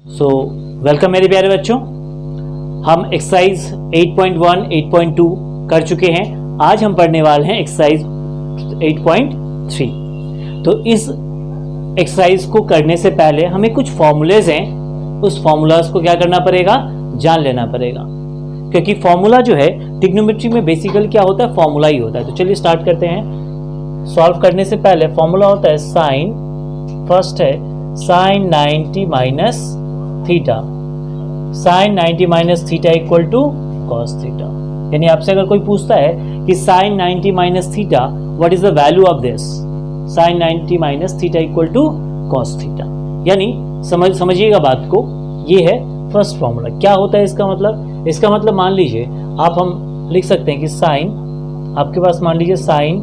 So welcome मेरे प्यारे बच्चों। हम एक्सरसाइज 8.1, 8.2 कर चुके हैं। आज हम पढ़ने वाले हैं एक्सरसाइज 8.3। तो इस एक्सरसाइज को करने से पहले हमें कुछ फॉर्मूलेज हैं, उस फॉर्मूलाज को क्या करना पड़ेगा, जान लेना पड़ेगा। क्योंकि फॉर्मूला जो है ट्रिग्नोमेट्री में बेसिकली क्या होता है, फॉर्मूला ही होता है। तो चलिए स्टार्ट करते हैं। सॉल्व करने से पहले फॉर्मूला होता है साइन, फर्स्ट है sine 90 minus theta, sine 90 minus theta equal to cos theta. यानी आपसे अगर कोई पूछता है कि sine 90 minus theta what is the value of this, sine 90 minus theta equal to cos theta. यानी समझिएगा बात को, ये है फर्स्ट फॉर्मूला। क्या होता है इसका मतलब? इसका मतलब मान लीजिए हम लिख सकते हैं कि साइन, आपके पास मान लीजिए साइन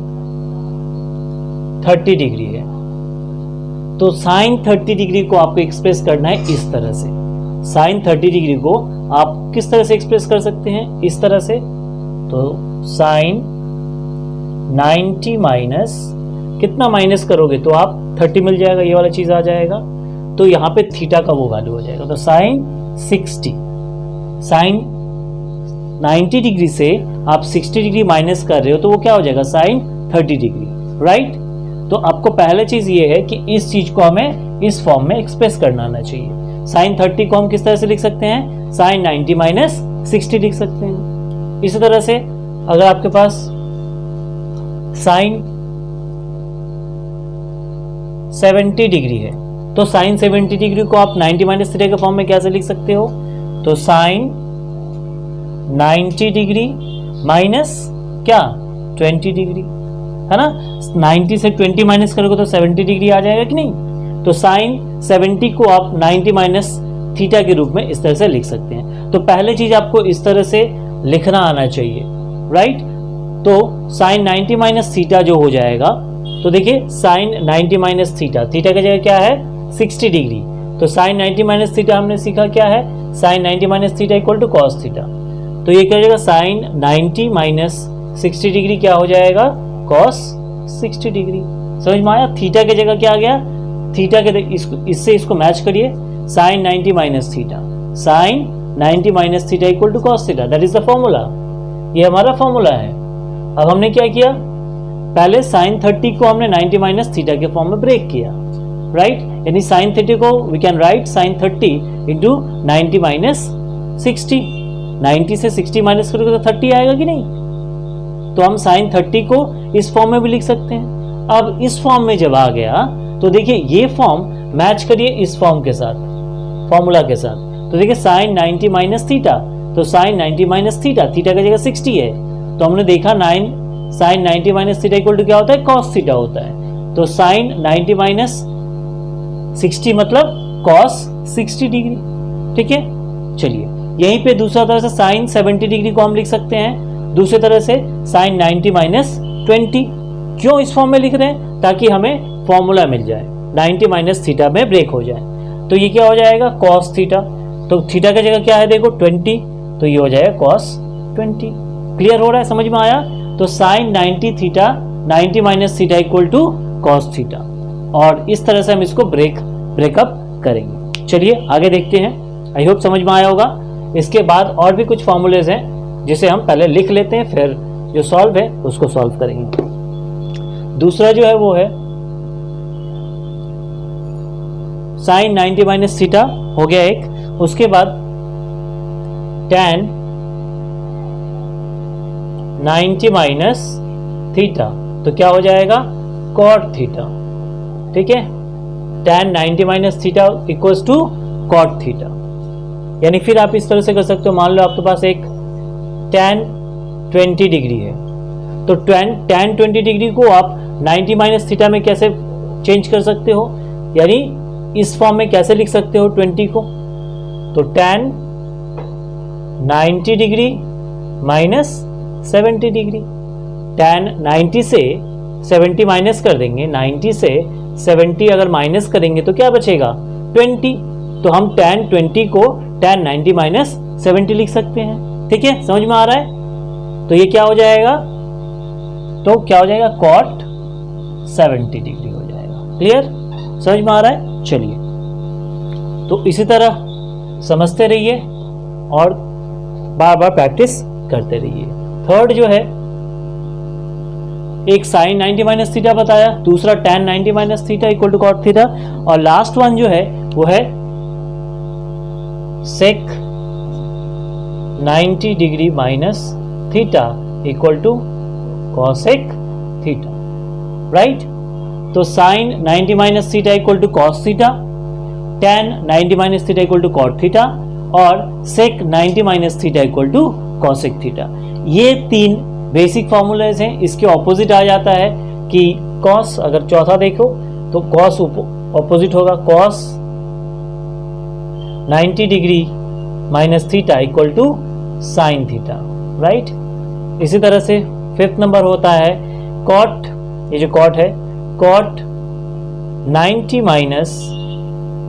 30 डिग्री है, तो साइन 30 डिग्री को आपको एक्सप्रेस करना है इस तरह से। साइन 30 डिग्री को आप किस तरह से एक्सप्रेस कर सकते हैं, इस तरह से। तो साइन 90 माइनस, कितना माइनस करोगे तो आप 30 मिल जाएगा, ये वाला चीज आ जाएगा। तो यहाँ पे थीटा का वो वैल्यू हो जाएगा। तो साइन 60, साइन 90 डिग्री से आप 60 डिग्री माइनस कर रहे हो तो वो क्या हो जाएगा, साइन 30 डिग्री, राइट। तो आपको पहले चीज ये है कि इस चीज को हमें इस फॉर्म में एक्सप्रेस करना आना चाहिए। साइन 30 को हम किस तरह से लिख सकते हैं, साइन 90 माइनस 60 लिख सकते हैं। इसी तरह से अगर आपके पास साइन 70 डिग्री है तो साइन 70 डिग्री को आप 90 माइनस थीटा के फॉर्म में कैसे लिख सकते हो, तो साइन 90 डिग्री माइनस क्या, 20 डिग्री, है ना। 90 से 20 माइनस करोगे तो 70 डिग्री आ जाएगा कि नहीं। तो साइन 70 को आप 90 माइनस थीटा के रूप में इस तरह से लिख सकते हैं। तो पहले चीज आपको इस तरह से लिखना आना चाहिए, राइट। तो साइन 90 माइनस थीटा जो हो जाएगा, तो देखिए साइन 90 माइनस थीटा, थीटा की जगह क्या है 60 डिग्री। तो साइन 90 माइनस थीटा हमने सीखा क्या है, sine 90 minus theta equal to cos theta. तो ये क्या हो जाएगा, साइन 90 माइनस 60 डिग्री क्या हो जाएगा, कॉस 60 डिग्री। समझ में आया। थीटा की जगह क्या आ गया, थीटा के इससे इसको मैच करिए, sine 90 minus theta, sine 90 minus theta equal to cos theta, that is the formula. ये हमारा फॉर्मूला है। अब हमने क्या किया, पहले साइन 30 को हमने 90 माइनस थीटा के फॉर्म में ब्रेक किया, राइट। यानी साइन 30 को we can write sine 30 into 90 minus 60। 90 से 60 माइनस करोगे तो 30 आएगा कि नहीं। तो हम साइन 30 को इस फॉर्म में भी लिख सकते हैं। अब इस फॉर्म में जब आ गया तो देखिए ये फॉर्म मैच करिए इस फॉर्म के साथ, फॉर्मूला के साथ। तो देखिए साइन 90 माइनस थीटा, तो साइन 90 माइनस थीटा, थीटा की जगह 60 है, तो हमने देखा sine 90 minus theta equal to क्या होता है, कॉस थीटा होता है। तो साइन 90 माइनस 60 मतलब कॉस 60 डिग्री, ठीक है। चलिए यहीं पे दूसरा तरह से साइन 70 डिग्री को हम लिख सकते हैं, दूसरी तरह से साइन 90 माइनस 20। क्यों इस फॉर्म में लिख रहे हैं, ताकि हमें फॉर्मूला मिल जाए, 90 माइनस थीटा में ब्रेक हो जाए। तो ये क्या हो जाएगा, कॉस थीटा। तो थीटा की जगह क्या है देखो 20, तो ये हो जाएगा कॉस 20। क्लियर हो रहा है, समझ में आया। तो sine 90 theta 90 minus theta equal to cos theta, और इस तरह से हम इसको ब्रेकअप करेंगे। चलिए आगे देखते हैं, आई होप समझ में आया होगा। इसके बाद और भी कुछ फॉर्मूलेज हैं जिसे हम पहले लिख लेते हैं, फिर जो सॉल्व है उसको सॉल्व करेंगे। दूसरा जो है वो है साइन 90 माइनस थीटा हो गया एक, उसके बाद tan 90 माइनस थीटा, तो क्या हो जाएगा, कॉट थीटा, ठीक है। tan 90 minus theta equals to cot theta. यानी फिर आप इस तरह से कर सकते हो, मान लो आपके पास एक tan 20 डिग्री है, तो tan 20 डिग्री को आप 90 माइनस थीटा में कैसे चेंज कर सकते हो, यानी इस फॉर्म में कैसे लिख सकते हो 20 को। तो tan 90 degree minus 70 degree, tan 90 से 70 माइनस कर देंगे, 90 से 70 अगर माइनस करेंगे तो क्या बचेगा 20। तो हम tan 20 को tan 90 माइनस 70 लिख सकते हैं, ठीक है। समझ में आ रहा है। तो ये क्या हो जाएगा, तो क्या हो जाएगा, कॉट 70 डिग्री हो जाएगा। क्लियर, समझ में आ रहा है। चलिए तो इसी तरह समझते रहिए और बार बार प्रैक्टिस करते रहिए। थर्ड जो है, एक साइन 90 माइनस थीटा बताया, दूसरा tan 90 minus theta equal to cot theta, और लास्ट वन जो है वो है sec 90 degree minus theta equal to cosec theta, right. तो sine 90 minus theta equal to cos theta, tan 90 minus theta equal to cot theta, और sec 90 minus theta equal to cosec theta. ये तीन basic formulas हैं। इसके opposite आ जाता है कि cos, अगर चौथा देखो तो कॉस ऑपोजिट होगा cos 90 degree minus theta equal to sine theta, right. इसी तरह से फिफ्थ नंबर होता है कॉट, ये जो कॉट है cot 90 minus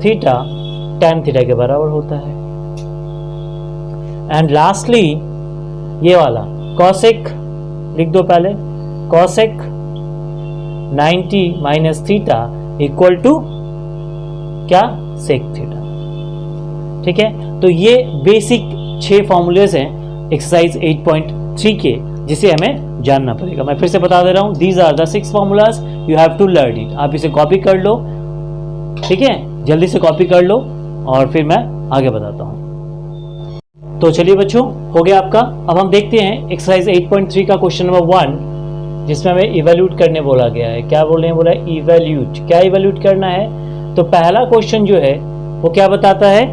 theta tan theta के बराबर होता है। एंड लास्टली ये वाला कॉसेक लिख दो पहले, cosec 90 minus theta equal to क्या, सेक थीटा, ठीक है। तो ये बेसिक 6 फॉर्मूलेज हैं एक्सरसाइज 8.3 के, जिसे हमें जानना पड़ेगा। मैं फिर से बता दे रहा हूं, these are the 6 formulas, you have to learn it. आप इसे कॉपी कर लो, ठीक है, जल्दी से कॉपी कर लो और फिर मैं आगे बताता हूं। तो चलिए बच्चों, हो गया आपका। अब हम देखते हैं एक्सरसाइज 8.3 का क्वेश्चन नंबर 1, जिसमें हमें इवैल्यूएट करने बोला गया है। क्या बोल रहे हैं, बोला इवैल्यूएट। क्या इवैल्यूएट करना है? तो पहला क्वेश्चन जो है वो क्या बताता है,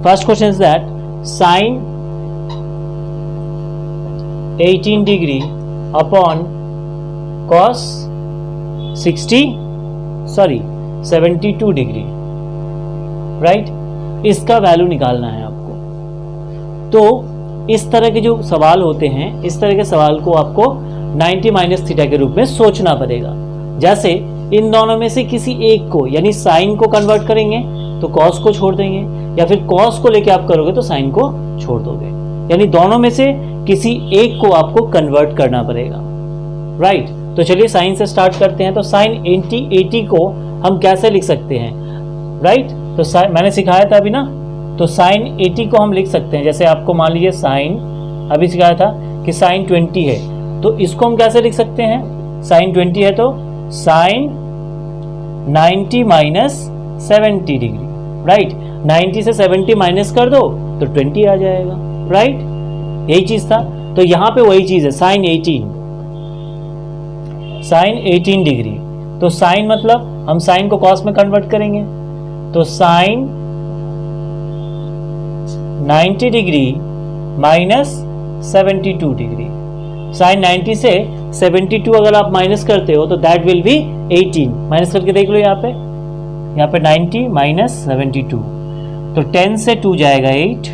first question is that sine 18 degree upon cos 72 degree, right. इसका वैल्यू निकालना है आपको। तो इस तरह के जो सवाल होते हैं, इस तरह के सवाल को आपको 90 माइनस थीटा के रूप में सोचना पड़ेगा। जैसे इन दोनों में से किसी एक को, यानी साइन को कन्वर्ट करेंगे तो कॉस को छोड़ देंगे, या फिर कॉस को लेके आप करोगे तो साइन को छोड़ दोगे। यानी दोनों में से किसी एक को आपको कन्वर्ट करना पड़ेगा, राइट। तो चलिए साइन से स्टार्ट करते हैं। तो साइन 80 को हम कैसे लिख सकते हैं, राइट। तो मैंने सिखाया था अभी ना, तो साइन 80 को हम लिख सकते हैं। जैसे आपको मान लीजिए साइन, अभी सिखाया था कि साइन 20 है, तो इसको हम कैसे लिख सकते हैं, साइन 20 है तो साइन 90 माइनस 70 डिग्री, राइट। 90 से 70 माइनस कर दो तो 20 आ जाएगा, राइट। यही चीज था। तो यहां पे वही चीज है, साइन 18 डिग्री। तो साइन मतलब हम साइन को कॉस में कन्वर्ट करेंगे, तो sine 90 degree minus 72 degree. Sine 90 से 72 अगर आप माइनस करते हो तो दैट विल बी 18। माइनस करके देख लो यहाँ पे 90 माइनस 72, तो 10 से 2 जाएगा 8,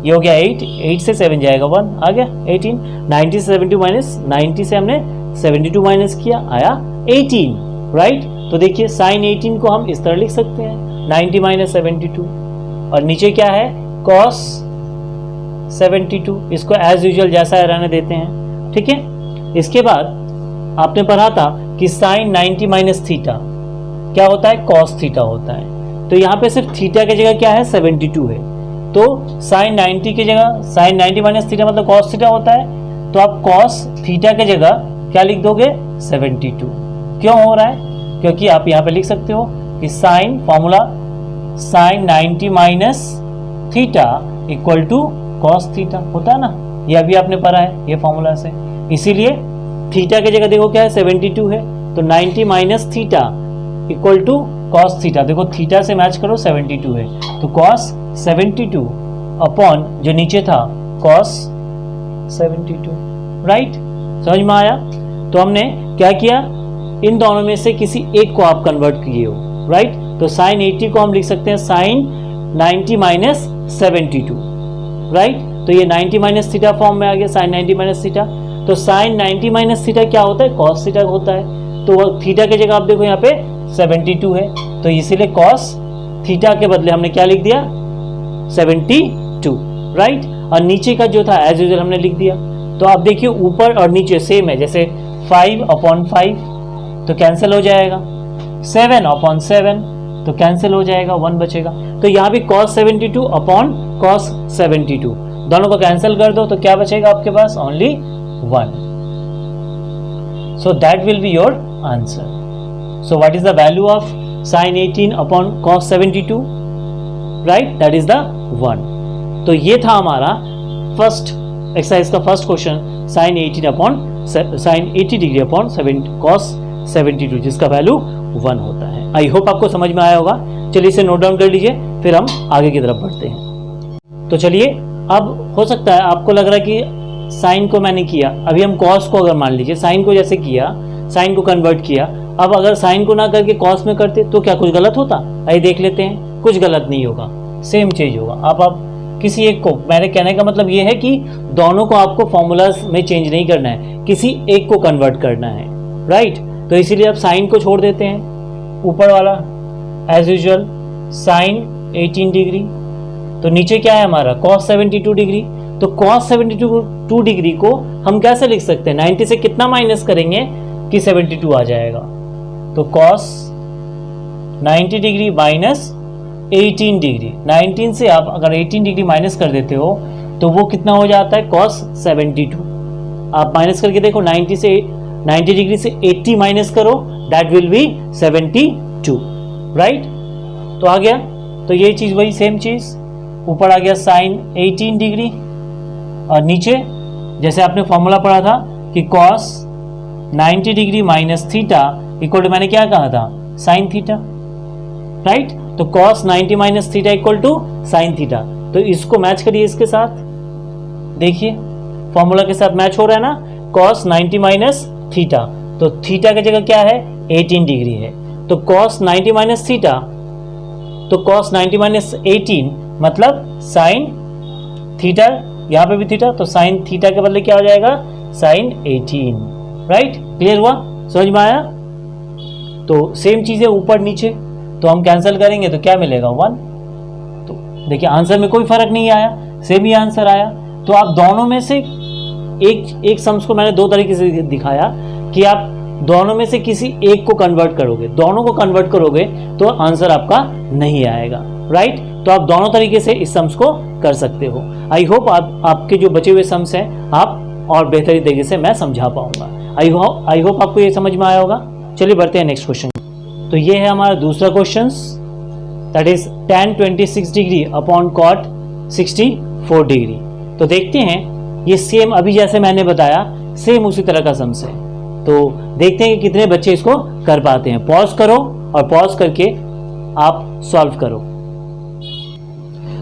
ये हो गया 8 से 7 जाएगा 1, आ गया 18। 90 से 72 माइनस, 90 से हमने 72 माइनस किया, आया 18, राइट। तो देखिए साइन 18 को हम इस तरह लिख सकते हैं, 90 माइनस 72, और नीचे क्या है, कॉस 72। इसको एज यूजुअल जैसा रहने देते हैं, ठीक है। इसके बाद आपने पढ़ा था कि साइन 90 माइनस थीटा क्या होता है, कॉस थीटा होता है। तो यहाँ पे सिर्फ थीटा की जगह क्या है, 72 है। तो साइन 90 की जगह, साइन 90 माइनस थीटा मतलब कॉस थीटा होता है, तो आप कॉस थीटा की जगह क्या लिख दोगे, 72। क्यों हो रहा है, क्योंकि आप यहाँ पे लिख सकते हो कि sine formula sine 90 minus theta equal to cos theta होता है ना, ये अभी आपने पढ़ा है ये फॉर्मूला से। इसीलिए थीटा की जगह देखो क्या है, 72 है, तो 90 minus theta equal to cos theta. देखो थीटा से मैच करो, 72 है, तो कॉस 72 अपॉन जो नीचे था कॉस 72, राइट। समझ में आया। तो हमने क्या किया, इन दोनों में से किसी एक को आप कन्वर्ट किए हो, राइट। तो साइन 80 को हम लिख सकते हैं साइन 90 माइनस 72, राइट। तो ये 90 माइनस थीटा फॉर्म में आ गया, साइन 90 माइनस थीटा। तो साइन 90 माइनस थीटा क्या होता है, कॉस थीटा होता है। तो थीटा की जगह आप देखो यहाँ पे 72 है, तो इसीलिए कॉस थीटा के बदले हमने क्या लिख दिया, 72, राइट। और नीचे का जो था एज यूजुअल हमने लिख दिया। तो आप देखिए ऊपर और नीचे सेम है, जैसे 5/5 तो कैंसिल हो जाएगा, 7/7 तो कैंसिल हो जाएगा, 1 बचेगा। तो यहाँ भी cos 72 अपॉन cos 72 दोनों को कैंसिल कर दो, तो क्या बचेगा आपके पास? Only 1। So that will be your answer. So what is the value of sin 18 upon cos 72? Right, that is the 1। तो ये था हमारा फर्स्ट एक्सरसाइज का first question, sin 80 upon sin 80 degree upon cos 72, जिसका वैल्यू 1 होता है। आई hope आपको समझ में आया होगा। चलिए इसे नोट डाउन कर लीजिए, फिर हम आगे की तरफ बढ़ते हैं। तो चलिए, अब हो सकता है आपको लग रहा है कि साइन को मैंने किया, अभी हम कॉस को अगर मान लीजिए साइन को जैसे किया, साइन को कन्वर्ट किया, अब अगर साइन को ना करके कॉस में करते तो क्या कुछ गलत होता? आइए देख लेते हैं। कुछ गलत नहीं होगा, सेम चीज होगा। आप किसी एक को, मेरे कहने का मतलब ये है कि दोनों को आपको फॉर्मूलाज में चेंज नहीं करना है, किसी एक को कन्वर्ट करना है, राइट। तो इसीलिए आप साइन को छोड़ देते हैं, ऊपर वाला एज यूजुअल साइन 18 डिग्री, तो नीचे क्या है हमारा cos 72 डिग्री। तो cos 72 डिग्री को हम कैसे लिख सकते हैं? 90 से कितना माइनस करेंगे कि 72 आ जाएगा? तो cos 90 डिग्री माइनस 18 डिग्री, 19 से आप अगर 18 डिग्री माइनस कर देते हो तो वो कितना हो जाता है? cos 72। आप माइनस करके देखो, 90 डिग्री से 80 माइनस करो, दैट विल बी 72, राइट। तो आ गया, तो ये चीज वही सेम चीज, ऊपर आ गया साइन 18 डिग्री और नीचे जैसे आपने फॉर्मूला पढ़ा था कि cos 90 degree minus theta equal to, मैंने क्या कहा था? Sine theta, right. तो cos 90 minus theta equal to sine theta. तो इसको मैच करिए इसके साथ, देखिए फॉर्मूला के साथ मैच हो रहा है ना, cos 90 माइनस थीटा, तो थीटा की जगह क्या है? 18 डिग्री है। तो cos 90 माइनस थीटा, तो cos 90 माइनस 18 मतलब साइन थीटा, यहाँ पे भी थीटा, तो साइन थीटा के बदले क्या हो जाएगा? Sign 18, right. क्लियर हुआ? समझ में आया? तो सेम चीज है ऊपर नीचे, तो हम कैंसिल करेंगे तो क्या मिलेगा? 1। तो देखिए आंसर में कोई फर्क नहीं आया, सेम ही आंसर आया। तो आप दोनों में से एक सम्स को मैंने दो तरीके से दिखाया कि आप दोनों में से किसी एक को कन्वर्ट करोगे, दोनों को कन्वर्ट करोगे तो आंसर आपका नहीं आएगा, राइट। तो आप दोनों तरीके से इस सम्स को कर सकते हो। आई होप आपके जो बचे हुए सम्स हैं आप और बेहतरीन तरीके से मैं समझा पाऊंगा। आई होप आपको ये समझ में आया होगा। चलिए बढ़ते हैं नेक्स्ट क्वेश्चन। तो ये है हमारा दूसरा question, that is tan 26 degree upon cot 64 degree. तो देखते हैं, ये सेम अभी जैसे मैंने बताया सेम उसी तरह का सम्स है। तो देखते हैं कि कितने बच्चे इसको कर पाते हैं। पॉज करो और पॉज करके आप सॉल्व करो।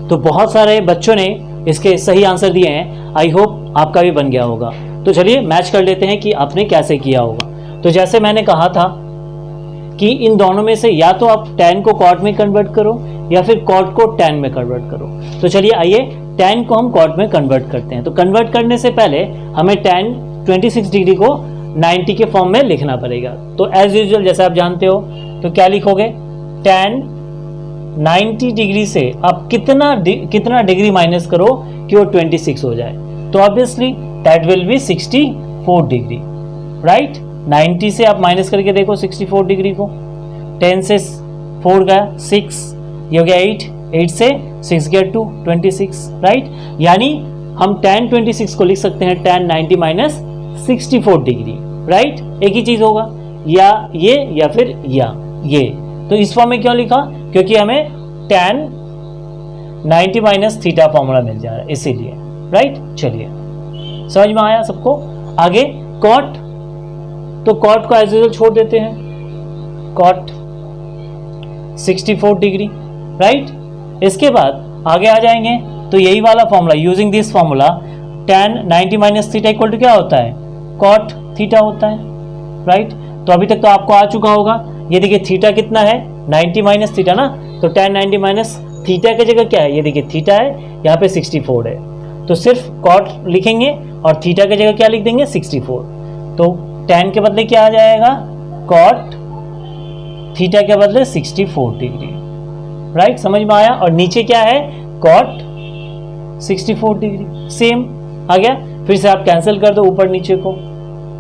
तो बहुत सारे बच्चों ने इसके सही आंसर दिए हैं, आई होप आपका भी बन गया होगा। तो चलिए मैच कर लेते हैं कि आपने कैसे किया होगा। तो जैसे मैंने कहा था कि इन दोनों में से या तो आप tan को cot में कन्वर्ट करो या फिर cot को tan में कन्वर्ट करो। तो चलिए आइए tan को हम cot में कन्वर्ट करते हैं। तो कन्वर्ट करने से पहले हमें tan 26 डिग्री को 90 के फॉर्म में लिखना पड़ेगा। तो एज यूजुअल जैसे आप जानते हो, तो क्या लिखोगे? tan 90 डिग्री से आप कितना डिग्री माइनस करो कि वो 26 हो जाए? तो obviously that will B 64 degree, right. 90 से आप माइनस करके देखो 64 डिग्री को, 10 से 4 गया 6, ये हो गया 8 से 6 गया 2, 26, राइट। यानी हम tan 26 को लिख सकते हैं tan 90 माइनस 64 डिग्री, राइट। एक ही चीज होगा, या ये या फिर ये। तो इस फॉर्म में क्यों लिखा? क्योंकि हमें tan 90 माइनस थीटा फॉर्मूला मिल जा रहा है, इसीलिए, राइट। चलिए समझ में आया सबको? आगे cot, तो cot को एज यूजुअल छोड़ देते हैं, cot 64 डिग्री, राइट। इसके बाद आगे आ जाएंगे, तो यही वाला formula, using this formula tan 90 minus theta equal to क्या होता है? cot थीटा होता है, राइट। तो अभी तक तो आपको आ चुका होगा। ये देखिए थीटा कितना है? 90 माइनस थीटा ना, तो tan 90 माइनस थीटा की जगह क्या है? ये देखिए थीटा है, यहाँ पे 64 है, तो सिर्फ cot लिखेंगे और थीटा की जगह क्या लिख देंगे? 64। तो tan के बदले क्या आ जाएगा? cot थीटा के बदले 64 डिग्री, राइट। समझ में आया? और नीचे क्या है? cot 64 डिग्री, सेम आ गया। फिर से आप कैंसिल कर दो ऊपर नीचे को,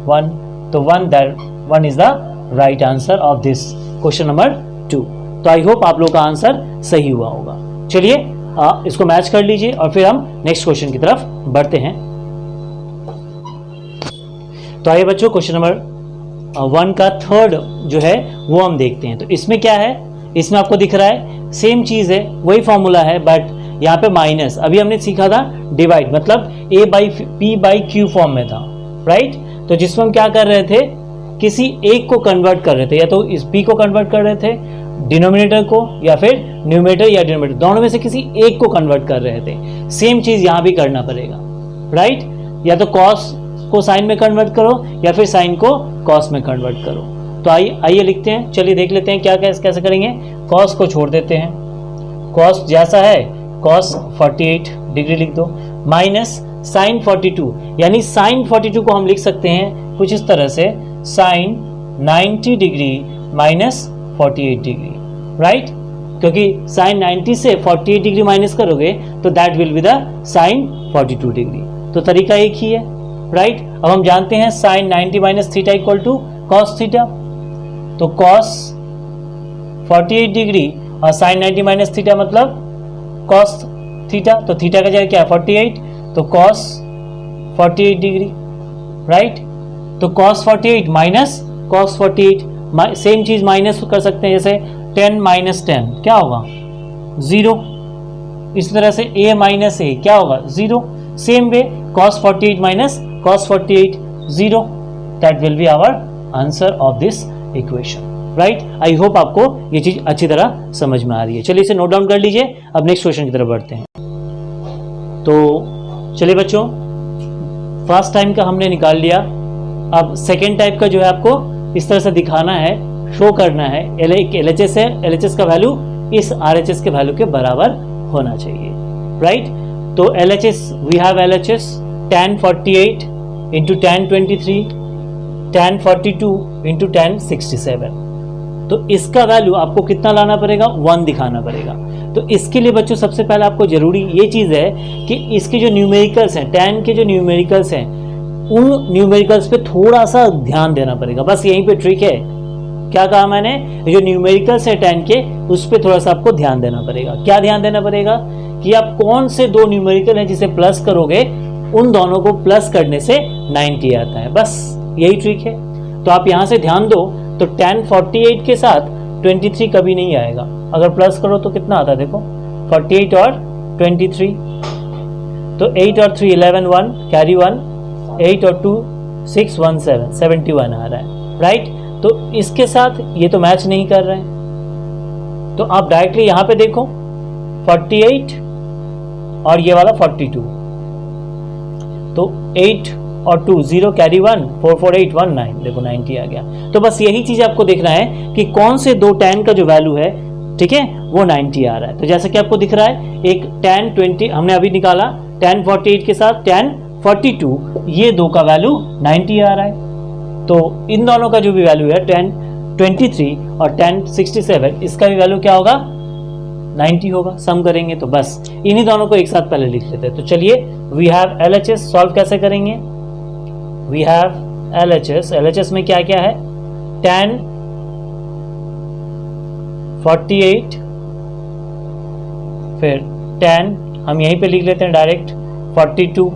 1, तो 1 is the right answer of this question number 2। तो आई होप आप लोग का आंसर सही हुआ होगा। चलिए इसको मैच कर लीजिए और फिर हम नेक्स्ट क्वेश्चन की तरफ बढ़ते हैं। तो आइए बच्चों, क्वेश्चन नंबर 1 का थर्ड जो है वो हम देखते हैं। तो इसमें क्या है, इसमें आपको दिख रहा है सेम चीज है, वही फॉर्मूला है, बट यहाँ पे माइनस। अभी हमने सीखा था डिवाइड, मतलब a by P by Q form में था, राइट। तो जिसमें हम क्या कर रहे थे, किसी एक को कन्वर्ट कर रहे थे, या तो इस p को कन्वर्ट कर रहे थे डिनोमिनेटर को, या फिर न्यूमरेटर या डिनोमिनेटर, दोनों में से किसी एक को कन्वर्ट कर रहे थे। सेम चीज यहां भी करना पड़ेगा, राइट। या तो कॉस को साइन में कन्वर्ट करो या फिर साइन को कॉस में कन्वर्ट करो। तो आइए लिखते हैं, चलिए देख लेते हैं क्या कैसे करेंगे। कॉस को छोड़ देते हैं, कॉस जैसा है कॉस 48 डिग्री लिख दो, माइनस साइन 42, यानी साइन 42 को हम लिख सकते हैं कुछ इस तरह से, sine 90 degree minus 48 degree, right. क्योंकि साइन 90 से 48 डिग्री माइनस करोगे तो that will be the sine 42 degree. तो तरीका एक ही है, राइट। अब हम जानते हैं sine 90 minus theta equal to cos theta, तो कॉस 48 डिग्री और साइन 90 माइनस थीटा मतलब कॉस थीटा, तो थीटा का जगह क्या है 48, तो कॉस 48 डिग्री, राइट। तो कॉस 48 माइनस कॉस 48, सेम चीज माइनस कर सकते हैं, जैसे 10 माइनस 10 क्या होगा 0, इस तरह से a माइनस ए क्या होगा 0, सेम वे cos 48 माइनस cos 48 0, that will be our answer of this equation, right. I hope आपको ये चीज अच्छी तरह समझ में आ रही है। चलिए इसे नोट डाउन कर लीजिए, अब नेक्स्ट क्वेश्चन की तरफ बढ़ते हैं। तो चलिए बच्चों, फर्स्ट टाइम का हमने निकाल लिया, अब सेकेंड टाइप का जो है आपको इस तरह से दिखाना है, शो करना है। LHS है, LHS का वैल्यू इस RHS के वैल्यू के बराबर होना चाहिए, राइट। तो LHS, we have LHS tan 48 into tan 23, tan 42 into tan 67। तो इसका वैल्यू आपको कितना लाना पड़ेगा, 1 दिखाना पड़ेगा। तो इसके लिए बच्चों सबसे पहले आपको जरूरी ये चीज़ है कि इसके जो न्यूमेरिकल्स हैं, tan के जो न्यूमेरिकल्स हैं, उन न्यूमेरिकल्स पे थोड़ा सा ध्यान देना पड़ेगा, बस यहीं पे ट्रिक है। क्या कहा मैंने, जो न्यूमेरिकल्स है tan के, उस पे थोड़ा सा आपको ध्यान देना पड़ेगा। क्या ध्यान देना पड़ेगा कि आप कौन से दो न्यूमेरिकल हैं जिसे प्लस करोगे, उन दोनों को प्लस करने से 90 आता है, बस यही ट्रिक है। तो आप यहां से ध्यान दो, तो tan 48 के साथ 23 कभी नहीं आएगा, अगर प्लस करो तो कितना आता है देखो, 48 और 23, तो 8 और 3 11 1 कैरी 1, 8 और 2 6 1 7 71 आ रहा है, राइट। तो इसके साथ ये तो मैच नहीं कर रहे हैं, तो आप डायरेक्टली यहां पे देखो 48 और ये वाला 42, तो 8 और 2 0 कैरी 1 4 4 8 1 9, देखो 90 आ गया। तो बस यही चीज आपको देखना है कि कौन से दो tan का जो वैल्यू है, ठीक है, वो 90 आ रहा है। तो जैसे कि आपको दिख रहा है, एक tan 20 हमने अभी निकाला, tan 48 के साथ tan 42, ये दो का वैल्यू 90 आ रहा है। तो इन दोनों का जो भी वैल्यू है tan 23 और tan 67, इसका भी वैल्यू क्या होगा 90 होगा। सम करेंगे तो बस इन्हीं दोनों को एक साथ पहले लिख लेते हैं। तो चलिए, वी हैव LHS, सॉल्व कैसे करेंगे, वी हैव LHS में क्या क्या है, tan 48, फिर tan हम यहीं पे लिख लेते हैं डायरेक्ट 42,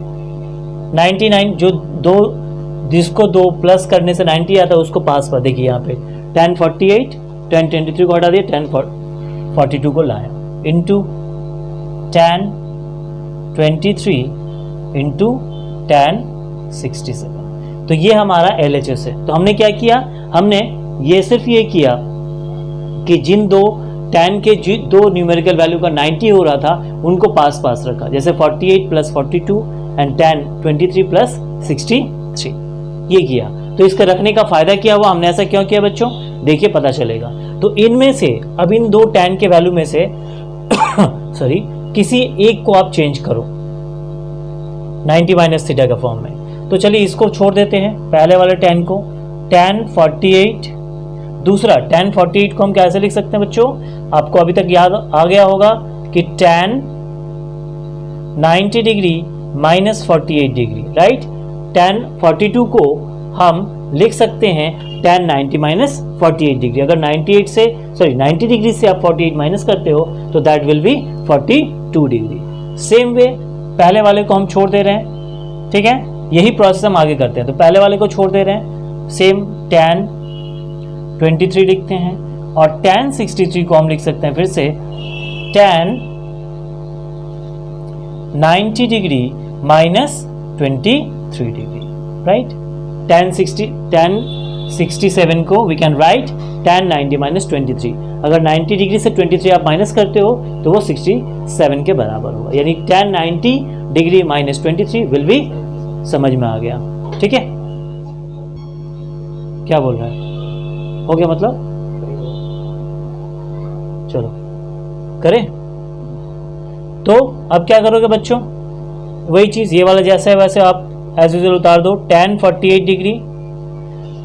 99, जो दो जिसको दो प्लस करने से 90 आता है उसको पास पर, देखिए यहाँ पे tan 48, tan 23 को हटा दिया, tan 42 को लाया, इंटू tan 23 इंटू tan 67। तो ये हमारा LHS है। तो हमने क्या किया, हमने ये सिर्फ ये किया कि जिन दो tan के दो न्यूमेरिकल वैल्यू का 90 हो रहा था उनको पास पास रखा, जैसे 48 प्लस 42 एंड tan 23 प्लस 63, ये किया। तो इसका रखने का फायदा क्या हुआ, हमने ऐसा क्यों किया बच्चों, देखिए पता चलेगा। तो इनमें से, अब इन दो tan के वैल्यू में से सॉरी, किसी एक को आप चेंज करो 90 माइनस थीटा का फॉर्म में। तो चलिए इसको छोड़ देते हैं, पहले वाले tan को, tan 48, दूसरा tan 48 को हम कैसे लिख सकते हैं बच्चों, आपको अभी तक याद आ गया होगा कि tan 90 degree minus 48 degree, right. tan 42 को हम लिख सकते हैं tan 90 माइनस 48 डिग्री। अगर 90 डिग्री से आप 48 माइनस करते हो तो that will B 42 degree. Same way पहले वाले को हम छोड़ दे रहे हैं, ठीक है, यही प्रोसेस हम आगे करते हैं। तो पहले वाले को छोड़ दे रहे हैं, सेम tan 23 लिखते हैं, और tan 63 को हम लिख सकते हैं फिर से tan 90 degree minus 23 degree, right. tan 67 को we can write tan 90 minus 23। अगर 90 डिग्री से 23 आप माइनस करते हो तो वो 67 के बराबर होगा, यानी tan 90 degree minus 23 will be, समझ में आ गया, ठीक है। क्या बोल रहा है, हो गया मतलब, चलो करें। तो अब क्या करोगे बच्चों, वही चीज, ये वाला जैसा है वैसे आप एज यूजुअल उतार दो। tan 48 degree,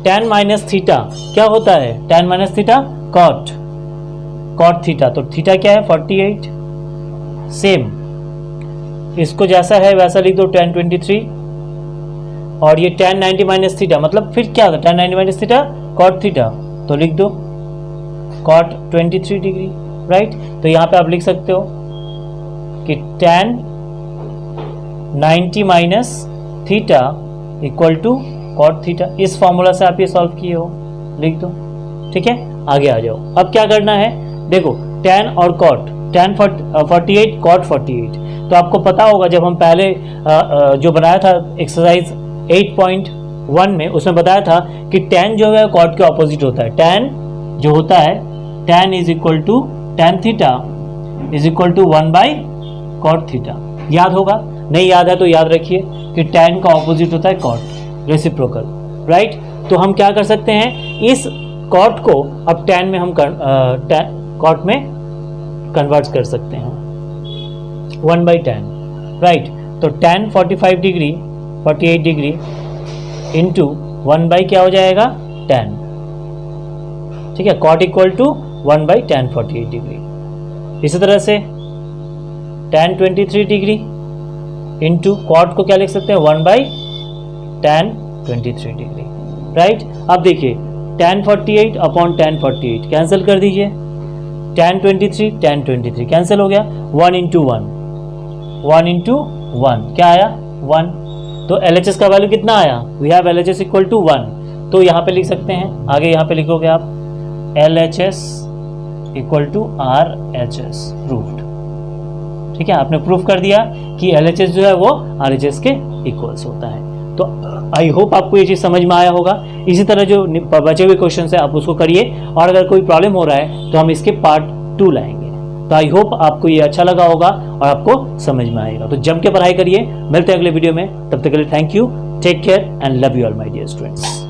tan minus theta क्या होता है, tan minus theta cot theta, तो थीटा क्या है 48, सेम इसको जैसा है वैसा लिख दो tan 23, और ये tan 90 माइनस थीटा मतलब फिर क्या होता है tan 90 minus theta cot theta, तो लिख दो cot 23 डिग्री, राइट। तो यहाँ पे आप लिख सकते हो कि tan 90 minus theta equal to cot theta. इस फॉर्मूला से आप ये सॉल्व किए हो, लिख दो, ठीक है। आगे आ जाओ, अब क्या करना है, देखो tan और cot, tan 48 cot 48, तो आपको पता होगा जब हम पहले जो बनाया था एक्सरसाइज 8.1 में, उसमें बताया था कि tan जो है cot के ऑपोजिट होता है। tan जो होता है tan is equal to tan theta is equal to 1 by cot theta. याद होगा, नहीं याद है तो याद रखिए कि tan का ऑपोजिट होता है cot, रेसिप्रोकल, राइट। तो हम क्या कर सकते हैं, इस cot को अब tan में हम cot में कन्वर्ट कर सकते हैं 1 बाई tan, राइट। तो tan 48 डिग्री इंटू 1 बाई क्या हो जाएगा tan, ठीक है, cot equal to 1 by tan 48 degree. इसी तरह से tan 23 डिग्री इंटू cot को क्या लिख सकते हैं 1 बाई tan 23 डिग्री, राइट। अब देखिए tan 48 अपॉन tan 48 कैंसिल कर दीजिए, tan 23 कैंसिल हो गया, 1 इंटू 1 क्या आया 1। तो LHS का वैल्यू कितना आया, we have LHS equal to 1, तो यहाँ पे लिख सकते हैं, आगे यहाँ पे लिखोगे आप LHS equal to RHS, proved, ठीक है। आपने प्रूफ कर दिया कि LHS जो है वो RHS के इक्वल्स होता है। तो आई होप आपको ये चीज़ समझ में आया होगा। इसी तरह जो बचे हुए क्वेश्चन है आप उसको करिए, और अगर कोई प्रॉब्लम हो रहा है तो हम इसके पार्ट 2 लाएंगे। तो आई होप आपको ये अच्छा लगा होगा और आपको समझ में आएगा। तो जम के पढ़ाई करिए, मिलते हैं अगले वीडियो में, तब तक के लिए thank you, take care and love you all my dear students.